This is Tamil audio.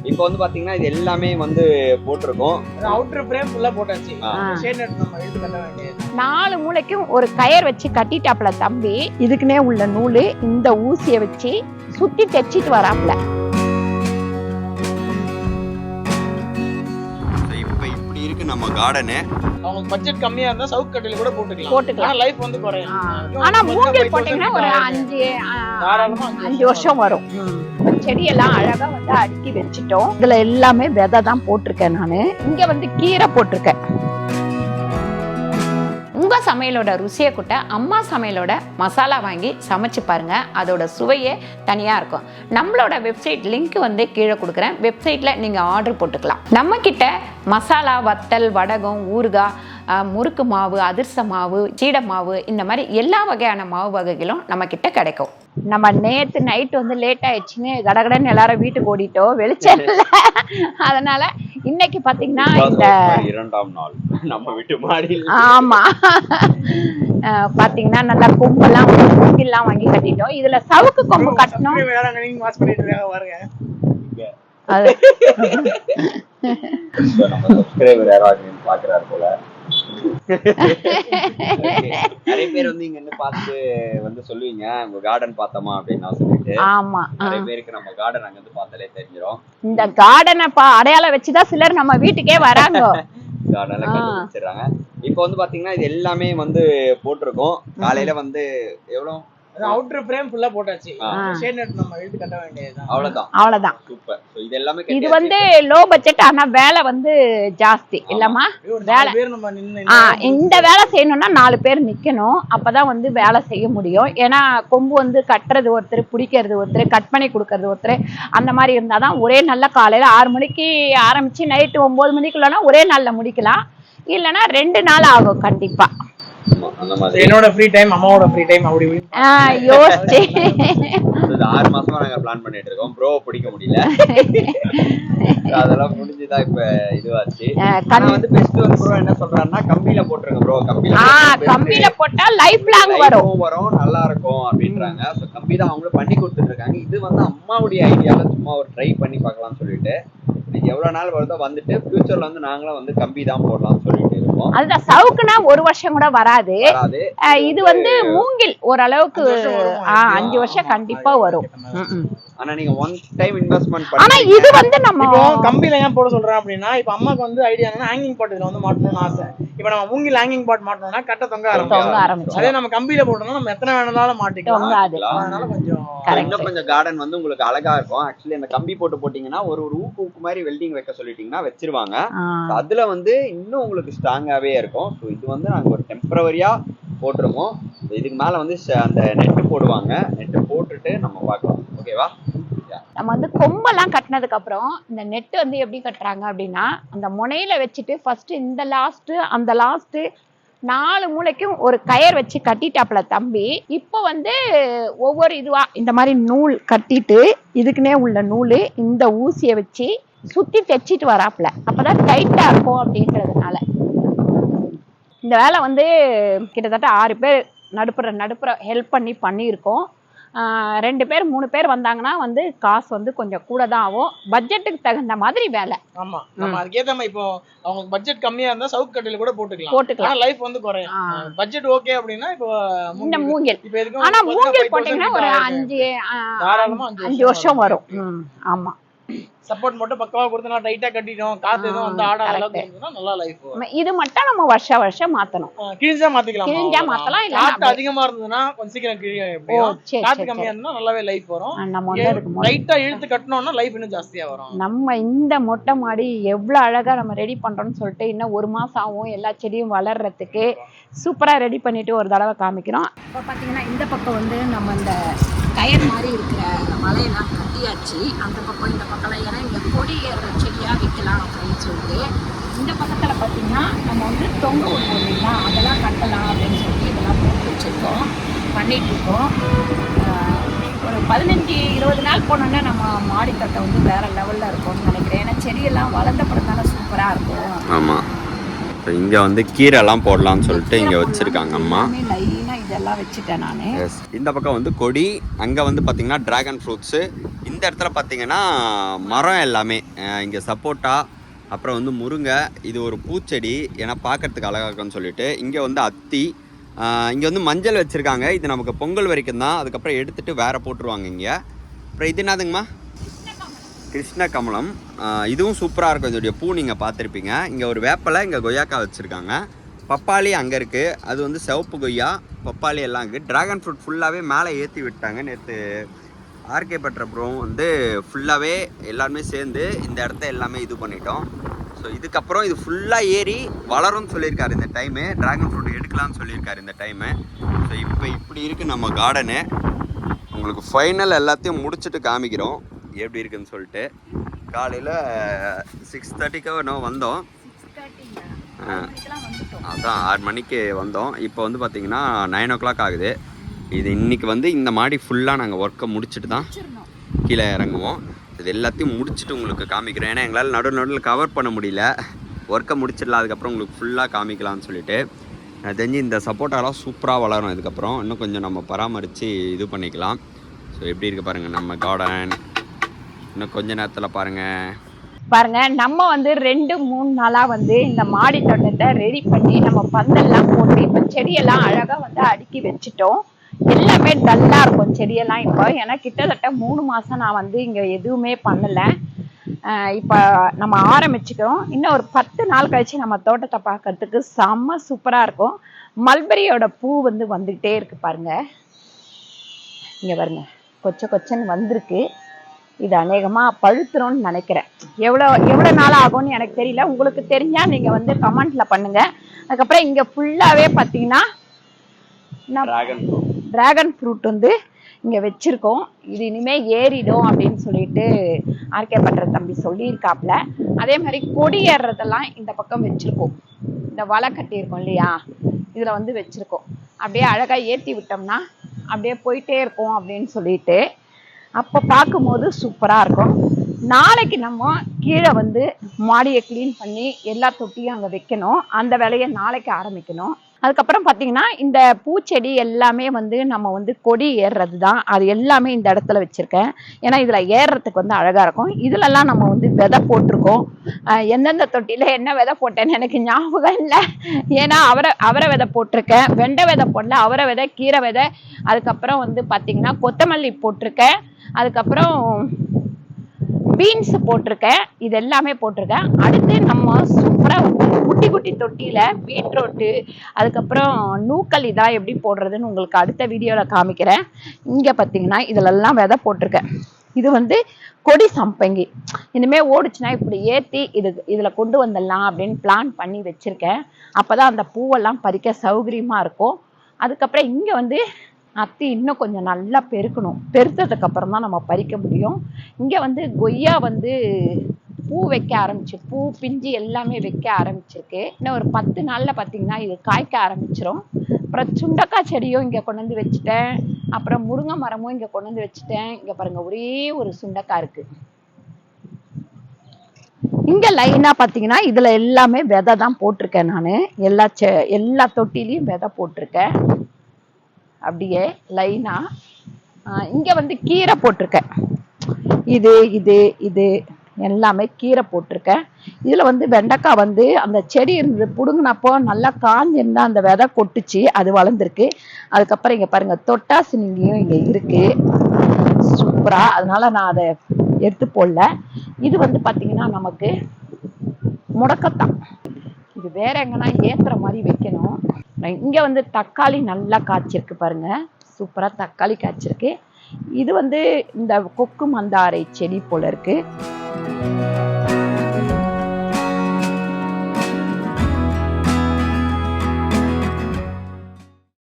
இப்போ வந்து பாத்தீங்கன்னா இது எல்லாமே வந்து போட்டிருக்கோம். அவுட்டர் ஃப்ரேம் ஃபுல்லா போட்டாச்சு. ஷேட் நெட் நம்ம எடுத்து கட்ட வேண்டியது. 4 மூலைக்கும் ஒரு கயர் வச்சு கட்டிட்டாப்ல தம்பி. இதுக்குனே உள்ள நூலு இந்த ஊசியை வச்சு சுத்தி தைச்சிட்டு வராப்ல. இருக்கு நம்ம கார்டனு. அவங்க பட்ஜெட் கம்மியா இருந்தா சவுக் கட்டில கூட போட்டுக்கலாம். லைஃப் வந்து குறையும். ஆனா மூங்கில் போட்டீங்கன்னா ஒரு 5 வருஷம் வரும். செடியெல்லாம் அழகா வந்து அடுக்கி வச்சுட்டோம். இதுல எல்லாமே விதை தான் போட்டிருக்கேன் நானு. இங்க வந்து கீரை போட்டிருக்கேன். உங்க சமையலோட ருசியை கூட்ட அம்மா சமையலோட மசாலா வாங்கி சமைச்சு பாருங்க. அதோட சுவையே தனியா இருக்கும். நம்மளோட வெப்சைட் லிங்க் வந்து கீழே கொடுக்குறேன். வெப்சைட்ல நீங்க ஆர்டர் போட்டுக்கலாம். நம்ம கிட்ட மசாலா, வத்தல், வடகம், ஊறுகாய், முறுக்கு மாவு, அதிர்ச மாவு, சீடை மாவு, இந்த மாதிரி எல்லா வகையான மாவு வகைகளும் நம்ம கிட்ட கிடைக்கும். நம்ம நேத்து நைட் வந்து லேட் ஆயிடுச்சுன்னு கடகடன்னு எல்லாரும் வீட்டுக்கு ஓடிட்டோம். வெளிச்சம் இல்லை. அதனால இன்னைக்கு பாத்தீங்கன்னா இந்த 2ஆம் நாள் நம்ம வீட்டு மாடி. ஆமா, பாத்தீங்கன்னா நல்லா கொம்பெல்லாம் மூங்கில்லாம் வாங்கி கட்டிட்டோம். இதுல சவுக்கு கொம்பு கட்டணும். அது நம்ம சப்ஸ்கிரைபர் யாராவது பாக்குறாரு போல. நிறைய பேர் வந்து இங்க இருந்து பார்த்து வந்து சொல்லுவீங்க உங்க கார்டன் பார்த்தோமா அப்படின்னு சொல்லிட்டு. ஆமா, நிறைய பேருக்கு நம்ம கார்டன் அங்க இருந்து பார்த்தாலே தெரிஞ்சிடும். இந்த கார்டனை அடையாளம் வச்சுதான் சிலர் நம்ம வீட்டுக்கே வராங்க. கார்டன்ல கண்டுபிடிச்சிடுறாங்க. இப்போ வந்து பாத்தீங்கன்னா இது எல்லாமே வந்து போட்டிருக்கோம். காலையில வந்து எவ்வளவு அவுட்டர் ஃப்ரேம் ஃபுல்லா போட்டாச்சு. ஷேட் நெட் நம்ம எடுத்து கட்ட வேண்டியது. அவ்வளவுதான். சூப்பர். சோ இது எல்லாமே இது வந்து லோ பட்ஜெட். ஆனா வேலை வந்து ஜாஸ்தி இல்லம்மா. வேலை நம்ம நின்னு இந்த வேலை செய்யணும்னா 4 பேர் நிக்கணும். அப்பதான் வந்து வேலை செய்ய முடியும். ஏன்னா கொம்பு வந்து கட்டுறது ஒருத்தர், பிடிக்கிறது ஒருத்தர், கட் பண்ணி கொடுக்கறது ஒருத்தர். அந்த மாதிரி இருந்தாதான் ஒரே நல்ல காலையில 6 மணிக்கு ஆரம்பிச்சு நைட்டு 9 மணிக்குள்ளனா ஒரே நாள்ல முடிக்கலாம். இல்லைன்னா 2 நாள் ஆகும் கண்டிப்பா. என்னோட ஃப்ரீ டைம், அம்மாவோட ஃப்ரீ டைம் அப்படி யோசிச்சு 6 மாசமா நாங்க பிளான் பண்ணிட்டு இருக்கோம். ப்ரோவை பிடிக்க முடியல. அதெல்லாம் முடிஞ்சுதான் இப்ப இதுவாச்சு. ஆனா வந்து பெஸ்ட் வந்து ப்ரோ என்ன சொல்றாருன்னா கம்பியில போட்டுருங்க ப்ரோ. கம்பியில போட்டா லைஃப் லாங் வரும், நல்லா இருக்கும் அப்படின்றாங்க. சோ கம்பி தான் அவங்களும் பண்ணி கொடுத்துட்டு இருக்காங்க. இது வந்து அம்மாவுடைய ஐடியால சும்மா ஒரு ட்ரை பண்ணி பார்க்கலாம்னு சொல்லிட்டு எவ்வளவு நாள் வருதோ வந்துட்டு ஃபியூச்சர்ல வந்து நாங்களும் வந்து கம்பி தான் போடலாம்னு சொல்லிட்டு இருக்கோம். அதுதான் சவுக்குனா 1 வருஷம் கூட வராது. இது வந்து மூங்கில் ஓரளவுக்கு 5 வருஷம் கண்டிப்பா வரும். ஆனா நீங்க ஒன் டைம் இன்வெஸ்ட்மென்ட் பண்ணி. ஆனா இது வந்து நம்ம கம்பில ஏன் போட சொல்றேன் அப்படின்னா, இப்ப அம்மாக்கு வந்து ஐடியா என்னன்னா ஹேங்கிங் பாட் இதுல வந்து மாட்டணும்னு ஆசை. இப்ப நம்ம மூங்கில் ஹேங்கிங் பாட் மாட்டணும்னா கட்ட தொங்க ஆரம்பிச்சு. அதே நம்ம கம்பியில போட்டோம்னா நம்ம எத்தனை வேணாலும் மாட்டிக்கலாம். அதனால கொஞ்சம் கார்டன் வந்து உங்களுக்கு அழகா இருக்கும். ஆக்சுவலி அந்த கம்பி போட்டீங்கன்னா ஒரு ஊக்கு மாதிரி வெல்டிங் வைக்க சொல்லிட்டீங்கன்னா வச்சிருவாங்க. அதுல வந்து இன்னும் உங்களுக்கு ஸ்ட்ராங்காவே இருக்கும். ஸோ இது வந்து நாங்க ஒரு டெம்பரவரியா போட்டிருக்கோம். இதுக்கு மேல வந்து அந்த நெட்டு போடுவாங்க. நெட்டு போட்டுட்டு நம்ம பார்க்கலாம். ஓகேவா? நம்ம வந்து கொம்பெல்லாம் கட்டினதுக்கு அப்புறம் இந்த நெட் வந்து எப்படி கட்டுறாங்க அப்படின்னா, அந்த முனையில வச்சுட்டு ஃபர்ஸ்ட் இந்த லாஸ்ட் அந்த லாஸ்ட் 4 மூலைக்கும் ஒரு கயர் வச்சு கட்டிட்டாப்ல தம்பி. இப்போ வந்து ஒவ்வொரு இதுவா இந்த மாதிரி நூல் கட்டிட்டு இதுக்குனே உள்ள நூலு இந்த ஊசியை வச்சு சுத்தி தைச்சிட்டு வராப்ல. அப்பதான் டைட்டா இருக்கும் அப்படின்றதுனால. இந்த வேலை வந்து கிட்டத்தட்ட 6 பேர் நடுப்புற ஹெல்ப் பண்ணியிருக்கோம். 2 பேர் 3 பேர் வந்தாங்கன்னா வந்து காசு வந்து கொஞ்சம் கூட தான் ஆகும். பட்ஜெட்டுக்கு தகுந்த மாதிரி வேலை. ஆமா, நம்ம அதுக்கேத்த மாதிரி இப்போ அவங்க பட்ஜெட் கம்மியா இருந்தா சவுக் கட்டில கூட போட்டுக்கலாம். லைஃப் வந்து குறையும். பட்ஜெட் ஓகே அப்படின்னா இப்போ இந்த மூங்கில். ஆனா மூங்கில் போட்டீங்கன்னா ஒரு 5 வருஷம் வரும். ஆமா, சப்போர்ட் மட்டும் பக்கவா கொடுத்தா டைட்டா கட்டிட்டோம். காத்து எதுவும் வந்து ஆடாத அளவுக்கு இருந்ததுன்னா நல்லா லைஃப் வரும். இது மட்டும் நம்ம வருஷம் மாத்தணும். கிழிஞ்சா மாத்திக்கலாம். இல்ல காத்து அதிகமா இருந்ததுன்னா கொஞ்சம் சீக்கிரம் கிழியும். எப்படியும் காத்து கம்மியா இருந்தா நல்லாவே லைஃப் வரும். நம்ம டைட்டா இழுத்து கட்டணும்னா லைஃப் இன்னும் ஜாஸ்தியா வரும். நம்ம இந்த மொட்டை மாடி எவ்வளவு அழகா நம்ம ரெடி பண்றோம்னு சொல்லிட்டு இன்னும் 1 மாசம் ஆகும் எல்லா செடியும் வளர்றதுக்கு. சூப்பரா ரெடி பண்ணிட்டு ஒரு தடவை காமிக்கிறோம். இப்போ பாத்தீங்கன்னா இந்த பக்கம் வந்து நம்ம இந்த கயர் மாதிரி இருக்கிற மலையெல்லாம் கட்டியாச்சு. அந்த பக்கம் இந்த பக்கம்லாம் ஏன்னா இந்த கொடி ஏறுற செடியாக வைக்கலாம் அப்படின்னு சொல்லிட்டு இந்த பக்கத்தில் பார்த்தீங்கன்னா நம்ம வந்து தொங்க விடுவோம் இல்லைங்களா, அதெல்லாம் கட்டலாம் அப்படின்னு சொல்லி இதெல்லாம் போட்டு வச்சுருக்கோம், பண்ணிகிட்ருக்கோம். ஒரு 15-20 நாள் போனோன்னா நம்ம மாடித்தட்டை வந்து வேறு லெவலில் இருக்கும்னு நினைக்கிறேன். ஏன்னா செடியெல்லாம் வளர்ந்த படம் தானே சூப்பராக இருக்கும். ஆமாம், இங்கே வந்து கீரைலாம் போடலாம்னு சொல்லிட்டு இங்கே வச்சுருக்காங்க அம்மா. லைனாக இதெல்லாம் வச்சுட்டேன் நான். இந்த பக்கம் வந்து கொடி, அங்கே வந்து பார்த்தீங்கன்னா ட்ராகன் ஃப்ரூட்ஸு, இந்த இடத்துல பார்த்தீங்கன்னா மரம் எல்லாமே இங்கே சப்போட்டா, அப்புறம் வந்து முருங்கை, இது ஒரு பூச்செடி ஏன்னா பார்க்கறதுக்கு அழகாக இருக்குன்னு சொல்லிட்டு. இங்கே வந்து அத்தி, இங்கே வந்து மஞ்சள் வச்சுருக்காங்க, இது நமக்கு பொங்கல் வரைக்கும் தான், அதுக்கப்புறம் எடுத்துகிட்டு வேறு போட்டுருவாங்க இங்கே. அப்புறம் இது என்னதுங்கம்மா? கிருஷ்ண கமலம், இதுவும் சூப்பராக இருக்கும். இதோடைய பூ நீங்கள் பார்த்துருப்பீங்க. இங்கே ஒரு வேப்பலை, இங்கே கொய்யாக்கா வச்சுருக்காங்க. பப்பாளி அங்கே இருக்குது, அது வந்து சிவப்பு கொய்யா, பப்பாளி எல்லாம் இருக்குது. ட்ராகன் ஃப்ரூட் ஃபுல்லாகவே மேலே ஏற்றி விட்டாங்க. நேற்று ஆர்கே பட்டர் ப்ரோவும் வந்து ஃபுல்லாகவே எல்லாருமே சேர்ந்து இந்த இடத்த எல்லாமே இது பண்ணிட்டோம். ஸோ இதுக்கப்புறம் இது ஃபுல்லாக ஏறி வளரும்னு சொல்லியிருக்காரு இந்த டைமு. ட்ராகன் ஃப்ரூட் எடுக்கலாம்னு சொல்லியிருக்காரு இந்த டைமு. ஸோ இப்போ இப்படி இருக்குது நம்ம கார்டனு. உங்களுக்கு ஃபைனல் எல்லாத்தையும் முடிச்சுட்டு காமிக்கிறோம் எப்படி இருக்குன்னு சொல்லிட்டு. காலையில் 6:30க்கு நம்ம வந்தோம். அதான் 6 மணிக்கு வந்தோம். இப்போ வந்து பார்த்தீங்கன்னா 9 o'clock ஆகுது. இது இன்றைக்கி வந்து இந்த மாடி ஃபுல்லாக நாங்கள் ஒர்க்கை முடிச்சுட்டு தான் கீழே இறங்குவோம். இது எல்லாத்தையும் முடிச்சுட்டு உங்களுக்கு காமிக்கிறோம். ஏன்னா எங்களால் நடுவில் கவர் பண்ண முடியல, ஒர்க்கை முடிச்சிடலாம், அதுக்கப்புறம் உங்களுக்கு ஃபுல்லாக காமிக்கலாம்னு சொல்லிட்டு. எனக்கு தெரிஞ்சு இந்த சப்போட்டாலாம் சூப்பராக வளரும். இதுக்கப்புறம் இன்னும் கொஞ்சம் நம்ம பராமரித்து இது பண்ணிக்கலாம். ஸோ எப்படி இருக்குது பாருங்கள் நம்ம கார்டன். இன்னும் கொஞ்ச நேரத்தில் பாருங்க நம்ம வந்து 2-3 நாளா வந்து இந்த மாடி தோட்டத்தை ரெடி பண்ணி நம்ம பந்தல்லாம் போட்டு இப்போ செடியெல்லாம் அழகா வந்து அடுக்கி வச்சுட்டோம். எல்லாமே டல்லா இருக்கும் செடியெல்லாம் இப்போ. ஏன்னா கிட்டத்தட்ட 3 மாசம் நான் வந்து இங்க எதுவுமே பண்ணல. இப்போ நம்ம ஆரம்பிச்சுக்கிறோம். இன்னும் ஒரு 10 நாள் கழிச்சு நம்ம தோட்டத்தை பார்க்கறதுக்கு செம்ம சூப்பரா இருக்கும். மல்பெரியோட பூ வந்து வந்துகிட்டே இருக்கு பாருங்க. இங்க பாருங்க, கொச்சன்னு வந்திருக்கு. இது அநேகமா பழுத்துரும்னு நினைக்கிறேன். எவ்வளவு நாள் ஆகும்னு எனக்கு தெரியல. உங்களுக்கு தெரிஞ்சா நீங்க வந்து கமெண்ட்ல பண்ணுங்க. அதுக்கப்புறம் இங்க ஃபுல்லாவே பாத்தீங்கன்னா டிராகன் ஃப்ரூட் வந்து இங்க வச்சிருக்கோம். இது இனிமே ஏறிடும் அப்படின்னு சொல்லிட்டு ஆர்கே பட்டர் தம்பி சொல்லியிருக்காப்ல. அதே மாதிரி கொடி ஏறுறதெல்லாம் இந்த பக்கம் வச்சிருக்கோம். இந்த வலை கட்டியிருக்கோம் இல்லையா, இதுல வந்து வச்சிருக்கோம். அப்படியே அழகா ஏற்றி விட்டோம்னா அப்படியே போயிட்டே இருக்கும் அப்படின்னு சொல்லிட்டு. அப்போ பார்க்கும்போது சூப்பராக இருக்கும். நாளைக்கு நம்ம கீழே வந்து மாடியை க்ளீன் பண்ணி எல்லா தொட்டியும் அங்கே வைக்கணும். அந்த வேலையை நாளைக்கு ஆரம்பிக்கணும். அதுக்கப்புறம் பார்த்தீங்கன்னா இந்த பூச்செடி எல்லாமே வந்து நம்ம வந்து கொடி ஏறுறது தான். அது எல்லாமே இந்த இடத்துல வச்சுருக்கேன். ஏன்னா இதில் ஏறுறதுக்கு வந்து அழகாக இருக்கும். இதிலெல்லாம் நம்ம வந்து விதை போட்டிருக்கோம். எந்தெந்த தொட்டியில் என்ன விதை போட்டேன்னு எனக்கு ஞாபகம் இல்லை. ஏன்னா அவரை விதை போட்டிருக்கேன், வெண்டை விதை போடல, அவரை விதை, கீரை விதை, அதுக்கப்புறம் வந்து பார்த்தீங்கன்னா கொத்தமல்லி போட்டிருக்கேன், அதுக்கப்புறம் பீன்ஸ் போட்டிருக்கேன். இது எல்லாமே போட்டிருக்கேன். அடுத்து நம்ம சூப்பராக வந்து குட்டி தொட்டியில பீட்ரூட்டு, அதுக்கப்புறம் நூக்கல் இதெல்லாம் எப்படி போடுறதுன்னு உங்களுக்கு அடுத்த வீடியோவில் காமிக்கிறேன். இங்கே பார்த்தீங்கன்னா இதிலெல்லாம் விதை போட்டிருக்கேன். இது வந்து கொடி சம்பங்கி. இனிமேல் ஓடிச்சுன்னா இப்படி ஏற்றி இதில் கொண்டு வந்துடலாம் அப்படின்னு பிளான் பண்ணி வச்சுருக்கேன். அப்போ தான் அந்த பூவெல்லாம் பறிக்க சௌகரியமாக இருக்கும். அதுக்கப்புறம் இங்கே வந்து அத்தி இன்னும் கொஞ்சம் நல்லா பெருக்கணும். பெருத்ததுக்கு அப்புறம் தான் நம்ம பறிக்க முடியும். இங்கே வந்து கொய்யா வந்து பூ வைக்க ஆரம்பிச்சு, பூ பிஞ்சு எல்லாமே வைக்க ஆரம்பிச்சிருக்கு. இன்னும் ஒரு 10 நாளில் பார்த்தீங்கன்னா இது காய்க்க ஆரம்பிச்சிடும். அப்புறம் சுண்டக்காய் செடியும் இங்கே கொண்டு வந்து வச்சுட்டேன். அப்புறம் முருங்கை மரமும் இங்கே கொண்டு வந்து வச்சுட்டேன். இங்கே பாருங்க, ஒரே ஒரு சுண்டக்காய் இருக்கு. இங்கே லைனாக பார்த்தீங்கன்னா இதில் எல்லாமே விதை தான் போட்டிருக்கேன். நான் எல்லா தொட்டிலையும் விதை போட்டிருக்கேன். அப்படியே லைனா இங்க வந்து கீரை போட்டிருக்கேன். இது எல்லாமே கீரை போட்டிருக்கேன். இதுல வந்து வெண்டைக்காய் வந்து அந்த செடி இருந்தது, புடுங்கினப்போ நல்லா காஞ்சிருந்தா அந்த விதை கொட்டுச்சு, அது வளர்ந்துருக்கு. அதுக்கப்புறம் இங்க பாருங்க தொட்டாசினிங்கியும் இங்க இருக்கு சூப்பரா. அதனால நான் அதை எடுத்து போடல. இது வந்து பாத்தீங்கன்னா நமக்கு முடக்கத்தான். இது வேற எங்கன்னா ஏத்துற மாதிரி வைக்கணும். இங்க வந்து தக்காளி நல்லா காய்ச்சிருக்கு பாருங்க, சூப்பரா தக்காளி காய்ச்சிருக்கு. இது வந்து இந்த கொக்கு மந்தாரை செடி போல இருக்கு.